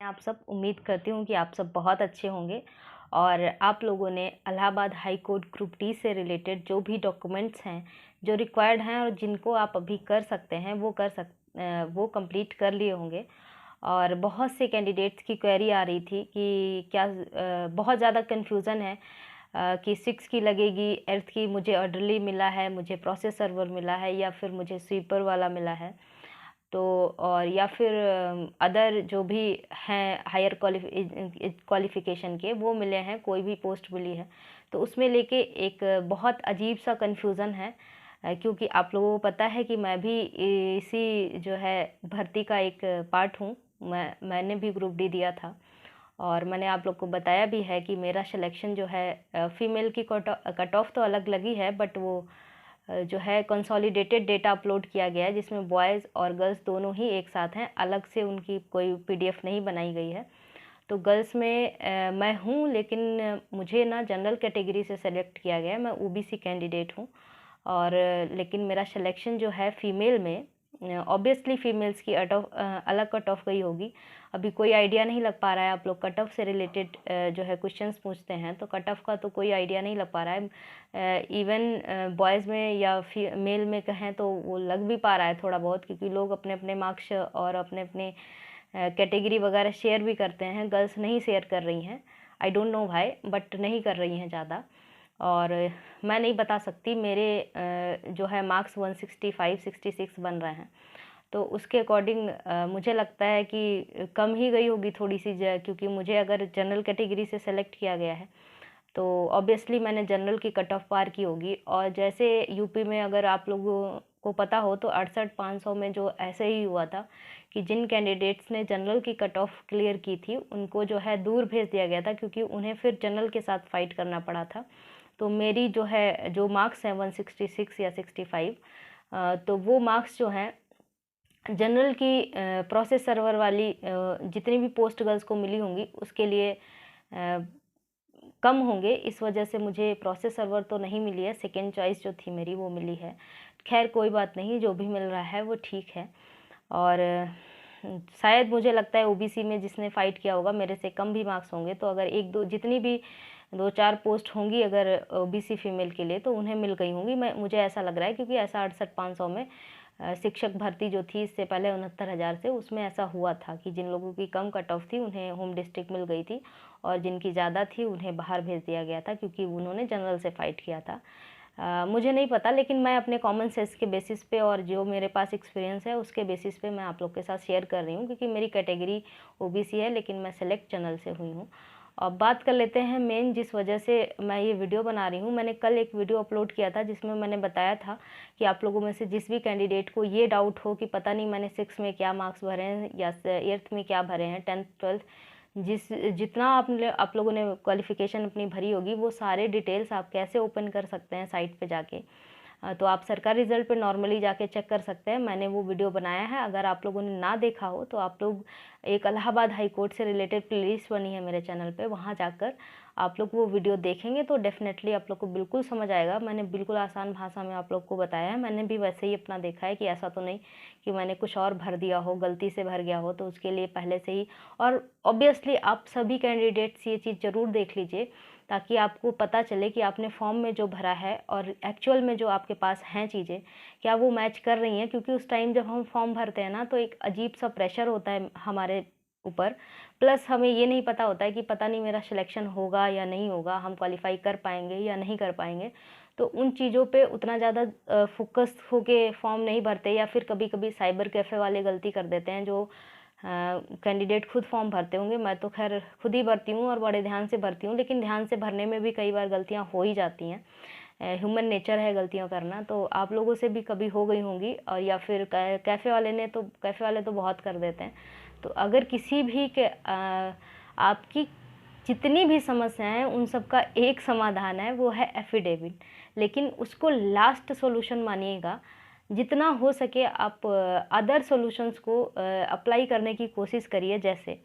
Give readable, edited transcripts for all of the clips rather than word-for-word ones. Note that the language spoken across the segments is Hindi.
आप सब उम्मीद करती हूँ कि आप सब बहुत अच्छे होंगे और आप लोगों ने Allahabad high court group D से रिलेटेड जो भी डॉक्यूमेंट्स हैं जो रिक्वायर्ड हैं और जिनको आप अभी कर सकते हैं वो कंप्लीट कर लिए होंगे। और बहुत से कैंडिडेट्स की क्वेरी आ रही थी कि क्या बहुत ज़्यादा कन्फ्यूज़न है कि 6 की लगेगी, 8th की मुझे ऑर्डरली मिला है, मुझे प्रोसेस सर्वर मिला है या फिर मुझे स्वीपर वाला मिला है। तो और या फिर अदर जो भी हैं हायर क्वालिफ़िकेशन के वो मिले हैं, कोई भी पोस्ट मिली है। तो उसमें लेके एक बहुत अजीब सा कन्फ्यूज़न है, क्योंकि आप लोगों को पता है कि मैं भी इसी जो है भर्ती का एक पार्ट हूँ। मैंने भी ग्रुप डी दिया था और मैंने आप लोग को बताया भी है कि मेरा सिलेक्शन जो है फ़ीमेल की कट ऑफ तो अलग लगी है, बट वो जो है कंसोलिडेटेड डेटा अपलोड किया गया है जिसमें बॉयज़ और गर्ल्स दोनों ही एक साथ हैं, अलग से उनकी कोई पीडीएफ नहीं बनाई गई है। तो गर्ल्स में मैं हूँ, लेकिन मुझे ना जनरल कैटेगरी से सेलेक्ट किया गया है, मैं ओबीसी कैंडिडेट हूँ। और लेकिन मेरा सिलेक्शन जो है फ़ीमेल में, ऑब्वियसली फ़ीमेल्स की अलग कट ऑफ गई होगी। अभी कोई आइडिया नहीं लग पा रहा है। आप लोग कट ऑफ से रिलेटेड जो है क्वेश्चंस पूछते हैं, तो कट ऑफ का तो कोई आइडिया नहीं लग पा रहा है। इवन बॉयज़ में या मेल में कहें तो वो लग भी पा रहा है थोड़ा बहुत, क्योंकि लोग अपने अपने मार्क्स और अपने अपने कैटेगरी वगैरह शेयर भी करते हैं। गर्ल्स नहीं शेयर कर रही हैं, I don't know why, but नहीं कर रही हैं ज़्यादा। और मैं नहीं बता सकती, मेरे जो है मार्क्स 165 66 बन रहे हैं। तो उसके अकॉर्डिंग मुझे लगता है कि कम ही गई होगी थोड़ी सी, क्योंकि मुझे अगर जनरल कैटेगरी से सेलेक्ट किया गया है तो ऑब्वियसली मैंने जनरल की कट ऑफ पार की होगी। और जैसे यूपी में अगर आप लोगों को पता हो तो 68,500 में जो ऐसे ही हुआ था कि जिन कैंडिडेट्स ने जनरल की कट ऑफ क्लियर की थी उनको जो है दूर भेज दिया गया था, क्योंकि उन्हें फिर जनरल के साथ फाइट करना पड़ा था। तो मेरी जो मार्क्स हैं 166 या 65, तो वो मार्क्स जो हैं जनरल की प्रोसेस सर्वर वाली जितनी भी पोस्ट गर्ल्स को मिली होंगी उसके लिए कम होंगे। इस वजह से मुझे प्रोसेस सर्वर तो नहीं मिली है, सेकेंड चॉइस जो थी मेरी वो मिली है। खैर कोई बात नहीं, जो भी मिल रहा है वो ठीक है। और शायद मुझे लगता है ओबीसी में जिसने फ़ाइट किया होगा मेरे से कम भी मार्क्स होंगे, तो अगर एक दो जितनी भी 2-4 पोस्ट होंगी अगर ओबीसी फीमेल के लिए तो उन्हें मिल गई होंगी। मुझे ऐसा लग रहा है, क्योंकि ऐसा 68,500 में शिक्षक भर्ती जो थी इससे पहले 69,000 से, उसमें ऐसा हुआ था कि जिन लोगों की कम कट ऑफ थी उन्हें होम डिस्ट्रिक्ट मिल गई थी और जिनकी ज़्यादा थी उन्हें बाहर भेज दिया गया था, क्योंकि उन्होंने जनरल से फ़ाइट किया था। मुझे नहीं पता, लेकिन मैं अपने कॉमन सेंस के बेसिस पे और जो मेरे पास एक्सपीरियंस है उसके बेसिस पे मैं आप लोग के साथ शेयर कर रही हूँ, क्योंकि मेरी कैटेगरी ओबीसी है लेकिन मैं सेलेक्ट जनरल से हुई हूँ। अब बात कर लेते हैं मेन जिस वजह से मैं ये वीडियो बना रही हूँ। मैंने कल एक वीडियो अपलोड किया था जिसमें मैंने बताया था कि आप लोगों में से जिस भी कैंडिडेट को ये डाउट हो कि पता नहीं मैंने 6 में क्या मार्क्स भरे हैं या 8th में क्या भरे हैं, 10th 12th जितना आप लोगों ने क्वालिफ़िकेशन अपनी भरी होगी वो सारे डिटेल्स आप कैसे ओपन कर सकते हैं साइट पे जाके। तो आप सरकारी रिज़ल्ट पे नॉर्मली जाके चेक कर सकते हैं। मैंने वो वीडियो बनाया है, अगर आप लोगों ने ना देखा हो तो आप लोग एक इलाहाबाद हाई कोर्ट से रिलेटेड प्लेलिस्ट बनी है मेरे चैनल पे, वहाँ जाकर आप लोग वो वीडियो देखेंगे तो डेफ़िनेटली आप लोग को बिल्कुल समझ आएगा। मैंने बिल्कुल आसान भाषा में आप लोग को बताया है। मैंने भी वैसे ही अपना देखा है कि ऐसा तो नहीं कि मैंने कुछ और भर दिया हो, गलती से भर गया हो, तो उसके लिए पहले से ही। और ऑब्वियसली आप सभी कैंडिडेट्स ये चीज़ ज़रूर देख लीजिए ताकि आपको पता चले कि आपने फॉर्म में जो भरा है और एक्चुअल में जो आपके पास हैं चीज़ें क्या वो मैच कर रही हैं। क्योंकि उस टाइम जब हम फॉर्म भरते हैं ना तो एक अजीब सा प्रेशर होता है हमारे ऊपर, प्लस हमें ये नहीं पता होता है कि पता नहीं मेरा सिलेक्शन होगा या नहीं होगा, हम क्वालिफाई कर पाएंगे या नहीं कर पाएंगे। तो उन चीज़ों पे उतना ज़्यादा फोकस होके फॉर्म नहीं भरते, या फिर कभी कभी साइबर कैफ़े वाले गलती कर देते हैं जो कैंडिडेट खुद फॉर्म भरते होंगे। मैं तो खैर खुद ही भरती हूँ और बड़े ध्यान से भरती हूँ, लेकिन ध्यान से भरने में भी कई बार गलतियाँ हो ही जाती हैं। ह्यूमन नेचर है गलतियाँ करना, तो आप लोगों से भी कभी हो गई होंगी। और या फिर कैफ़े वाले तो बहुत कर देते हैं। तो अगर किसी भी के आपकी जितनी भी समस्याएं हैं उन सब का एक समाधान है, वो है एफिडेविट। लेकिन उसको लास्ट सॉल्यूशन मानिएगा। जितना हो सके आप अदर सॉल्यूशंस को अप्लाई करने की कोशिश करिए। जैसे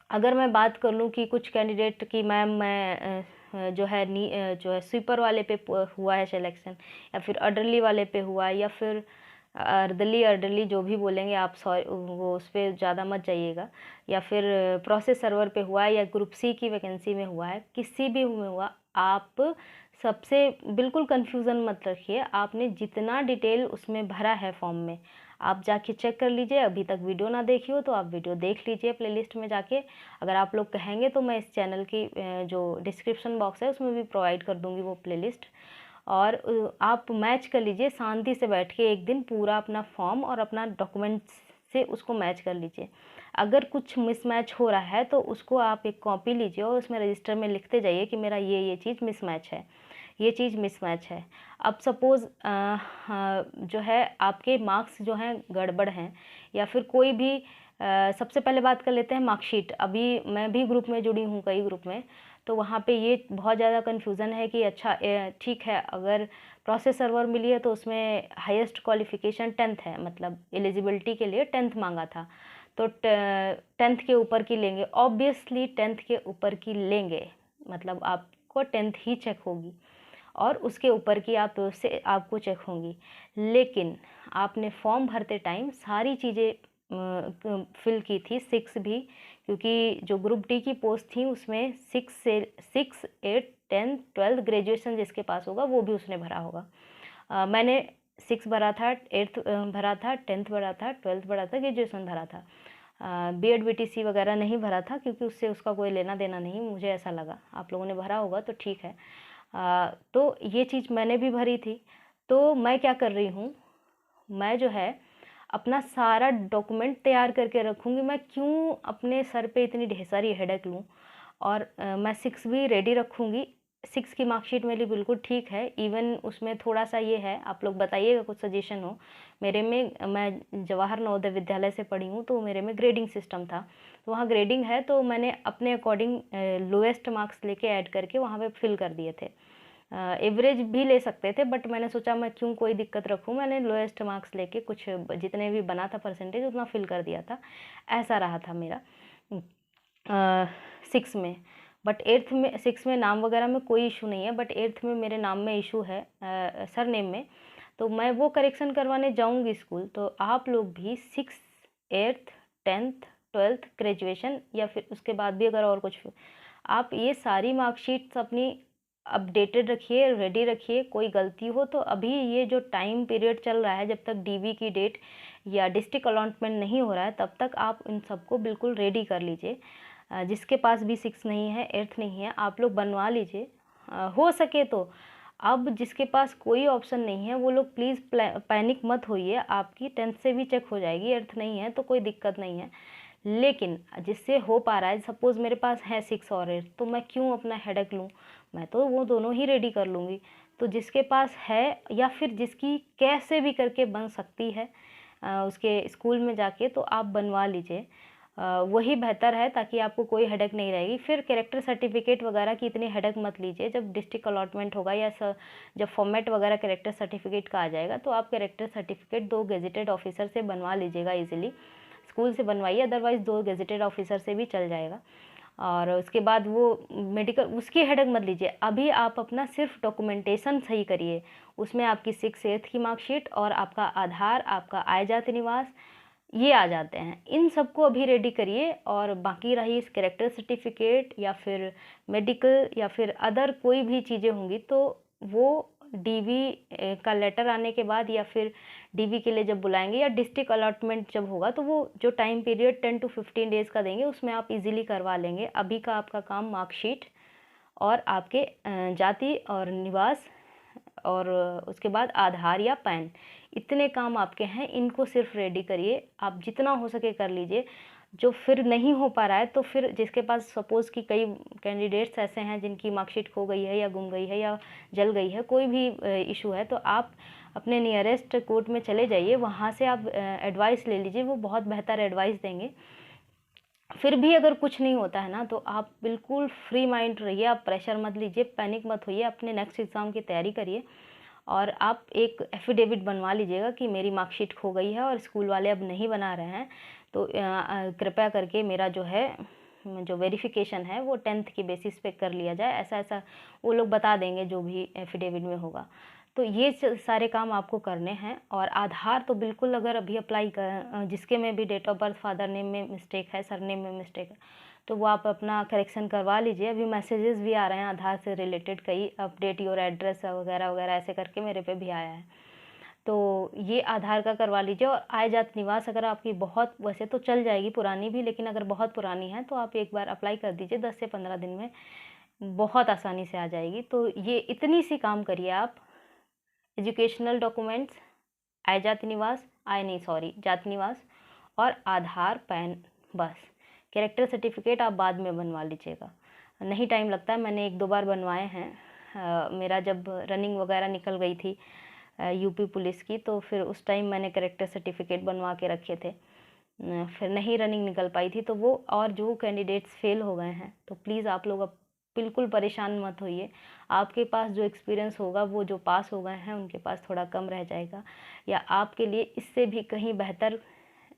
अगर मैं बात कर लूँ कि कुछ कैंडिडेट की मैम मैं जो है स्वीपर वाले पे हुआ है सिलेक्शन, या फिर अर्डरली वाले पे हुआ है, या फिर अर्दली जो भी बोलेंगे आप, सॉरी वो उस पर ज़्यादा मत जाइएगा। या फिर प्रोसेस सर्वर पे हुआ है या ग्रुप सी की वैकेंसी में हुआ है, किसी भी में हुआ, आप सबसे बिल्कुल कन्फ्यूज़न मत रखिए। आपने जितना डिटेल उसमें भरा है फॉर्म में, आप जाके चेक कर लीजिए। अभी तक वीडियो ना देखी हो तो आप वीडियो देख लीजिए प्लेलिस्ट में जाके। अगर आप लोग कहेंगे तो मैं इस चैनल की जो डिस्क्रिप्शन बॉक्स है उसमें भी प्रोवाइड कर दूँगी वो प्लेलिस्ट। और आप मैच कर लीजिए शांति से बैठ के एक दिन पूरा अपना फॉर्म और अपना डॉक्यूमेंट्स से उसको मैच कर लीजिए। अगर कुछ मिसमैच हो रहा है तो उसको आप एक कॉपी लीजिए और उसमें रजिस्टर में लिखते जाइए कि मेरा ये चीज़ मिसमैच है, ये चीज़ मिसमैच है। अब सपोज़ जो है आपके मार्क्स जो हैं गड़बड़ हैं, या फिर कोई भी सबसे पहले बात कर लेते हैं मार्कशीट। अभी मैं भी ग्रुप में जुड़ी हूँ, कई ग्रुप में, तो वहाँ पे ये बहुत ज़्यादा कन्फ्यूज़न है कि अच्छा ठीक है, अगर प्रोसेस सर्वर मिली है तो उसमें हाईएस्ट क्वालिफ़िकेशन 10th है, मतलब एलिजिबिलिटी के लिए 10th मांगा था, तो 10th के ऊपर की लेंगे, ऑब्वियसली 10th के ऊपर की लेंगे, मतलब आपको 10th ही चेक होगी और उसके ऊपर की आप से आपको चेक होंगी। लेकिन आपने फॉर्म भरते टाइम सारी चीज़ें फिल की थी, 6 भी, क्योंकि जो ग्रुप डी की पोस्ट थी उसमें 6 से 6, 8, 10, 12 ग्रेजुएशन जिसके पास होगा वो भी उसने भरा होगा। मैंने 6 भरा था, 8th भरा था, 10th भरा था, 12th भरा था, ग्रेजुएशन भरा था। बीएड बीटीसी वगैरह नहीं भरा था क्योंकि उससे उसका कोई लेना देना नहीं, मुझे ऐसा लगा। आप लोगों ने भरा होगा तो ठीक है। तो ये चीज़ मैंने भी भरी थी। तो मैं क्या कर रही हूँ, मैं जो है अपना सारा डॉक्यूमेंट तैयार करके रखूँगी। मैं क्यों अपने सर पे इतनी ढेर सारी हेडेक लूँ। और मैं 6 भी रेडी रखूँगी। 6 की मार्कशीट मेरी बिल्कुल ठीक है। इवन उसमें थोड़ा सा ये है, आप लोग बताइएगा कुछ सजेशन हो। मेरे में, मैं जवाहर नवोदय विद्यालय से पढ़ी हूँ तो मेरे में ग्रेडिंग सिस्टम था, तो वहाँ ग्रेडिंग है, तो मैंने अपने अकॉर्डिंग लोएस्ट मार्क्स लेके ऐड करके वहाँ पे फिल कर दिए थे। एवरेज भी ले सकते थे बट मैंने सोचा मैं क्यों कोई दिक्कत रखूँ, मैंने लोएस्ट मार्क्स लेके कुछ जितने भी बना था परसेंटेज उतना फिल कर दिया था। ऐसा रहा था मेरा 6 में। बट 8th में, 6 में नाम वगैरह में कोई इशू नहीं है, बट 8th में मेरे नाम में इशू है, सरनेम में, तो मैं वो करेक्शन करवाने जाऊंगी स्कूल। तो आप लोग भी 6, 8th, 10th, 12th ग्रेजुएशन या फिर उसके बाद भी अगर और कुछ, आप ये सारी मार्कशीट्स अपनी अपडेटेड रखिए, रेडी रखिए। कोई गलती हो तो अभी ये जो टाइम पीरियड चल रहा है, जब तक डीवी की डेट या डिस्ट्रिक्ट अलॉटमेंट नहीं हो रहा है, तब तक आप इन सबको बिल्कुल रेडी कर लीजिए। जिसके पास भी 6 नहीं है, 8th नहीं है, आप लोग बनवा लीजिए हो सके तो। अब जिसके पास कोई ऑप्शन नहीं है वो लोग प्लीज़ पैनिक मत होइए, आपकी 10th से भी चेक हो जाएगी। 8th नहीं है तो कोई दिक्कत नहीं है। लेकिन जिससे हो पा रहा है, सपोज़ मेरे पास है 6 और 8, तो मैं क्यों अपना हेडेक लूँ, मैं तो वो दोनों ही रेडी कर लूँगी। तो जिसके पास है या फिर जिसकी कैसे भी करके बन सकती है उसके स्कूल में जाके, तो आप बनवा लीजिए, वही बेहतर है, ताकि आपको कोई हेडेक नहीं रहेगी। फिर कैरेक्टर सर्टिफिकेट वगैरह की इतनी हेडेक मत लीजिए। जब डिस्ट्रिक्ट अलॉटमेंट होगा या जब फॉर्मेट वगैरह कैरेक्टर सर्टिफिकेट का आ जाएगा, तो आप कैरेक्टर सर्टिफिकेट 2 गेजेटेड ऑफिसर से बनवा लीजिएगा ईजिली। स्कूल से बनवाइए, अदरवाइज़ 2 गेजेटेड ऑफिसर से भी चल जाएगा। और उसके बाद वो मेडिकल, उसकी हेडेक मत लीजिए। अभी आप अपना सिर्फ डॉक्यूमेंटेशन सही करिए। उसमें आपकी 6, 8th की मार्कशीट और आपका आधार, आपका आय जाति निवास, ये आ जाते हैं। इन सबको अभी रेडी करिए। और बाकी रही इस कैरेक्टर सर्टिफिकेट या फिर मेडिकल या फिर अदर कोई भी चीज़ें होंगी, तो वो डीवी का लेटर आने के बाद या फिर डीवी के लिए जब बुलाएंगे या डिस्ट्रिक्ट अलॉटमेंट जब होगा, तो वो जो टाइम पीरियड 10 to 15 डेज़ का देंगे उसमें आप इजीली करवा लेंगे। अभी का आपका काम मार्कशीट और आपके जाति और निवास और उसके बाद आधार या पैन, इतने काम आपके हैं, इनको सिर्फ रेडी करिए। आप जितना हो सके कर लीजिए। जो फिर नहीं हो पा रहा है, तो फिर जिसके पास सपोज़ कि कई कैंडिडेट्स ऐसे हैं जिनकी मार्कशीट खो गई है या गुम गई है या जल गई है, कोई भी इशू है, तो आप अपने नियरेस्ट कोर्ट में चले जाइए, वहाँ से आप एडवाइस ले लीजिए, वो बहुत बेहतर एडवाइस देंगे। फिर भी अगर कुछ नहीं होता है ना, तो आप बिल्कुल फ्री माइंड रहिए, आप प्रेशर मत लीजिए, पैनिक मत होइए, अपने नेक्स्ट एग्ज़ाम की तैयारी करिए। और आप एक एफिडेविट बनवा लीजिएगा कि मेरी मार्कशीट खो गई है और स्कूल वाले अब नहीं बना रहे हैं, तो कृपया करके मेरा जो है जो वेरिफिकेशन है वो 10th के बेसिस पे कर लिया जाए। ऐसा ऐसा वो लोग बता देंगे जो भी एफिडेविट में होगा। तो ये सारे काम आपको करने हैं। और आधार तो बिल्कुल अगर अभी अप्लाई कर, जिसके में भी date of birth father name में मिस्टेक है, सरनेम में मिस्टेक है, तो वो आप अपना करेक्शन करवा लीजिए। अभी मैसेजेस भी आ रहे हैं आधार से रिलेटेड कई, अपडेट योर एड्रेस वगैरह वगैरह ऐसे करके मेरे पे भी आया है। तो ये आधार का करवा लीजिए। और आय जात निवास अगर आपकी बहुत, वैसे तो चल जाएगी पुरानी भी, लेकिन अगर बहुत पुरानी है तो आप एक बार अप्लाई कर दीजिए, 10 से 15 दिन में बहुत आसानी से आ जाएगी। तो ये इतनी सी काम करिए आप। एजुकेशनल डॉक्यूमेंट्स, आय जाति निवास, जाति निवास और आधार, पैन, बस। कैरेक्टर सर्टिफिकेट आप बाद में बनवा लीजिएगा, नहीं टाइम लगता है, मैंने 1-2 बार बनवाए हैं। मेरा जब रनिंग वगैरह निकल गई थी यूपी पुलिस की, तो फिर उस टाइम मैंने कैरेक्टर सर्टिफिकेट बनवा के रखे थे। फिर नहीं रनिंग निकल पाई थी तो वो, और जो कैंडिडेट्स फेल हो गए हैं तो प्लीज़ आप लोग अब बिल्कुल परेशान मत होइए। आपके पास जो एक्सपीरियंस होगा वो जो पास हो गए हैं उनके पास थोड़ा कम रह जाएगा, या आपके लिए इससे भी कहीं बेहतर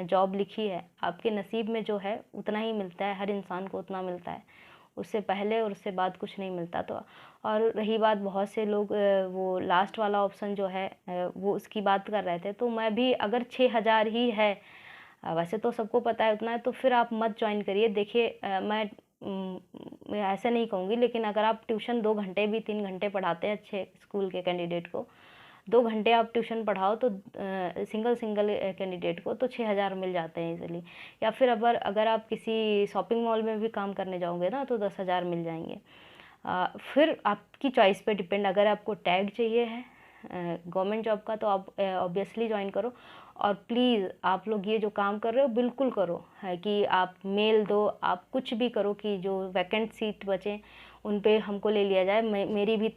जॉब लिखी है। आपके नसीब में जो है उतना ही मिलता है, हर इंसान को उतना मिलता है, उससे पहले और उससे बाद कुछ नहीं मिलता। तो और रही बात, बहुत से लोग वो लास्ट वाला ऑप्शन जो है वो उसकी बात कर रहे थे, तो मैं भी, अगर 6,000 ही है, वैसे तो सबको पता है उतना है, तो फिर आप मत ज्वाइन करिए। देखिए मैं ऐसे नहीं कहूँगी, लेकिन अगर आप ट्यूशन 2 घंटे भी 3 घंटे पढ़ाते हैं अच्छे स्कूल के कैंडिडेट को, 2 घंटे आप ट्यूशन पढ़ाओ तो सिंगल कैंडिडेट को तो 6,000 मिल जाते हैं इजीली। या फिर अगर आप किसी शॉपिंग मॉल में भी काम करने जाओगे ना तो 10,000 मिल जाएंगे। फिर आपकी चॉइस पे डिपेंड। अगर आपको टैग चाहिए है गवर्नमेंट जॉब का तो आप ऑब्वियसली ज्वाइन करो। और प्लीज़ आप लोग ये जो काम कर रहे हो बिल्कुल करो, है कि आप मेल दो, आप कुछ भी करो कि जो वैकेंट सीट बचे उन पे हमको ले लिया जाए। मेरी भी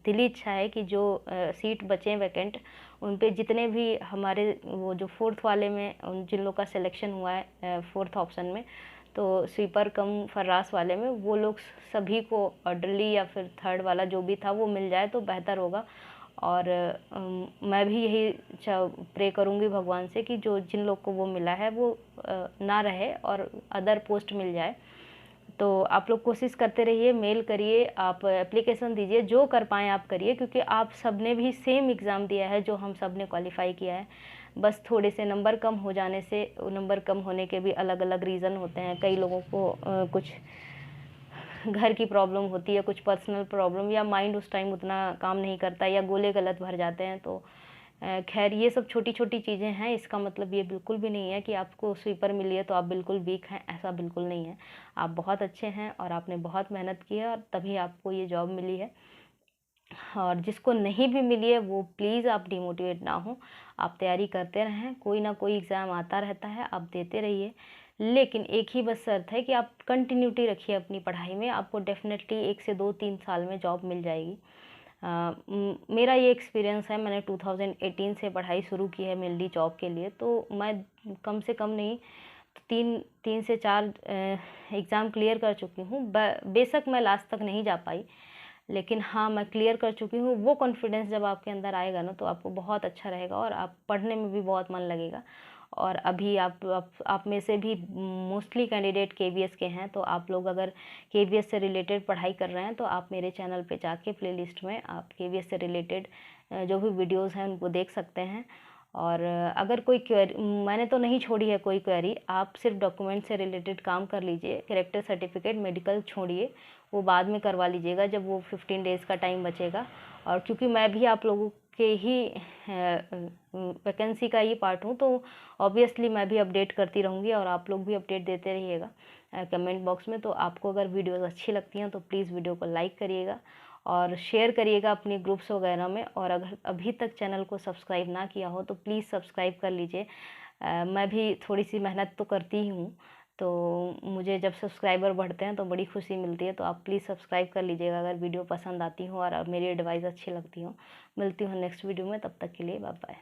दिली इच्छा है कि जो सीट बचे वैकेंट उन पे जितने भी हमारे वो जो 4th वाले में उन जिन लोग का सिलेक्शन हुआ है 4th ऑप्शन में, तो स्वीपर कम फर्रास वाले में, वो लोग सभी को ऑर्डरली या फिर 3rd वाला जो भी था वो मिल जाए तो बेहतर होगा। और मैं भी यही प्रे करूँगी भगवान से कि जो जिन लोग को वो मिला है वो ना रहे और अदर पोस्ट मिल जाए। तो आप लोग कोशिश करते रहिए, मेल करिए, आप एप्लीकेशन दीजिए, जो कर पाएँ आप करिए, क्योंकि आप सब ने भी सेम एग्ज़ाम दिया है जो हम सब ने क्वालिफ़ाई किया है। बस थोड़े से नंबर कम हो जाने से, नंबर कम होने के भी अलग अलग रीज़न होते हैं। कई लोगों को कुछ घर की प्रॉब्लम होती है, कुछ पर्सनल प्रॉब्लम, या माइंड उस टाइम उतना काम नहीं करता, या गोले गलत भर जाते हैं। तो खैर ये सब छोटी छोटी चीज़ें हैं। इसका मतलब ये बिल्कुल भी नहीं है कि आपको स्वीपर मिली है तो आप बिल्कुल वीक हैं, ऐसा बिल्कुल नहीं है। आप बहुत अच्छे हैं और आपने बहुत मेहनत की है और तभी आपको ये जॉब मिली है। और जिसको नहीं भी मिली है वो प्लीज़ आप डिमोटिवेट ना हो, आप तैयारी करते रहें, कोई ना कोई एग्ज़ाम आता रहता है, आप देते रहिए। लेकिन एक ही बस शर्त है कि आप कंटिन्यूटी रखिए अपनी पढ़ाई में, आपको डेफ़िनेटली 1 से 2-3 साल में जॉब मिल जाएगी। मेरा ये एक्सपीरियंस है, मैंने 2018 से पढ़ाई शुरू की है मेनली जॉब के लिए, तो मैं कम से कम नहीं 3 से 4 एग्ज़ाम क्लियर कर चुकी हूँ। बेशक मैं लास्ट तक नहीं जा पाई, लेकिन हाँ, मैं क्लियर कर चुकी हूँ। वो कॉन्फिडेंस जब आपके अंदर आएगा ना तो आपको बहुत अच्छा रहेगा और आप पढ़ने में भी बहुत मन लगेगा। और अभी आप में से भी मोस्टली कैंडिडेट केवीएस के हैं, तो आप लोग अगर केवीएस से रिलेटेड पढ़ाई कर रहे हैं तो आप मेरे चैनल पे जाके प्लेलिस्ट में आप केवीएस से रिलेटेड जो भी वीडियोस हैं उनको देख सकते हैं। और अगर कोई क्वेरी, मैंने तो नहीं छोड़ी है कोई क्वेरी, आप सिर्फ डॉक्यूमेंट से रिलेटेड काम कर लीजिए। कैरेक्टर सर्टिफिकेट, मेडिकल छोड़िए, वो बाद में करवा लीजिएगा जब वो 15 डेज़ का टाइम बचेगा। और क्योंकि मैं भी आप लोगों के ही वैकेंसी का ही पार्ट हूँ, तो ऑब्वियसली मैं भी अपडेट करती रहूँगी और आप लोग भी अपडेट देते रहिएगा कमेंट बॉक्स में। तो आपको अगर वीडियोस अच्छी लगती हैं तो प्लीज़ वीडियो को लाइक करिएगा और शेयर करिएगा अपने ग्रुप्स वगैरह में। और अगर अभी तक चैनल को सब्सक्राइब ना किया हो तो प्लीज़ सब्सक्राइब कर लीजिए। मैं भी थोड़ी सी मेहनत तो करती ही हूँ, तो मुझे जब सब्सक्राइबर बढ़ते हैं तो बड़ी खुशी मिलती है। तो आप प्लीज़ सब्सक्राइब कर लीजिएगा अगर वीडियो पसंद आती हो और मेरी एडवाइस अच्छी लगती हो। मिलती हूँ नेक्स्ट वीडियो में, तब तक के लिए बाय बाय।